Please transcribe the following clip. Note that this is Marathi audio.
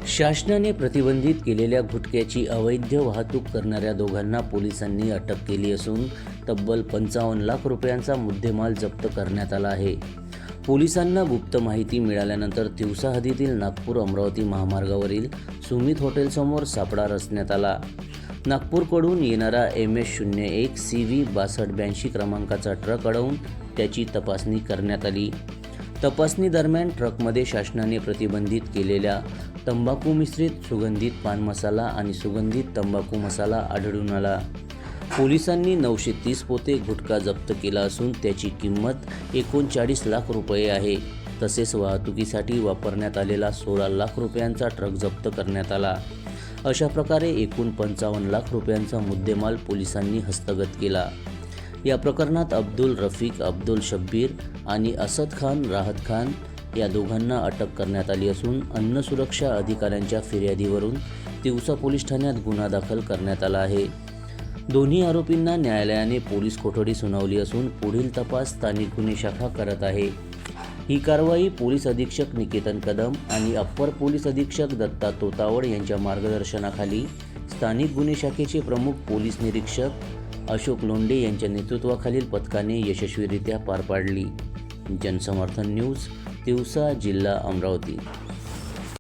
शासनाने प्रतिबंधित केलेल्या गुटख्याची अवैध वाहतूक करणाऱ्या दोघांना पोलिसांनी अटक केली असून तब्बल 55 लाख रुपयांचा मुद्देमाल जप्त करण्यात आला आहे। पोलिसांना गुप्त माहिती मिळाल्यानंतर तिवसा हद्दीतील नागपूर-अमरावती महामार्गावरील सुमित हॉटेलसमोर सापळा रचण्यात आला। नागपूरकडून येणारा MS01 CV 6282 क्रमांकाचा ट्रक अडवून त्याची तपासणी करण्यात आली। तपासणी दरम्यान ट्रकमध्ये शासनाने प्रतिबंधित केलेल्या तंबाखू मिश्रित सुगंधित पान मसाला आणि सुगंधित तंबाखू मसाला आढळून आला। पोलिसांनी 930 पोते गुटखा जप्त केला असून त्याची किंमत 39 लाख रुपये आहे। तसेच वाहतुकीसाठी वापरण्यात आलेला 16 लाख रुपयांचा ट्रक जप्त करण्यात आला। अशा प्रकारे एकूण 55 लाख रुपयांचा मुद्देमाल पोलिसांनी हस्तगत केला। या प्रकरणात अब्दुल रफीक, अब्दुल शब्बीर आणि असद खान, राहत खान या दोघांना अटक करण्यात आली असून अन्न सुरक्षा अधिकाऱ्यांच्या फिर्यादीवरून तिवसा पोलीस ठाण्यात गुन्हा दाखल करण्यात आला आहे। दोन्ही आरोपींना न्यायालयाने पोलीस कोठडी सुनावली असून पुढील तपास स्थानिक गुन्हे शाखा करत आहे। ही कारवाई पोलीस अधीक्षक निकेतन कदम आणि अप्पर पोलीस अधीक्षक दत्ता तोतावड यांच्या मार्गदर्शनाखाली स्थानिक गुन्हे शाखेचे प्रमुख पोलीस निरीक्षक अशोक लोंढे यांच्या नेतृत्वाखालील पथकाने यशस्वीरित्या पार पाडली। जनसमर्थन न्यूज, तिवसा, जिल्हा अमरावती।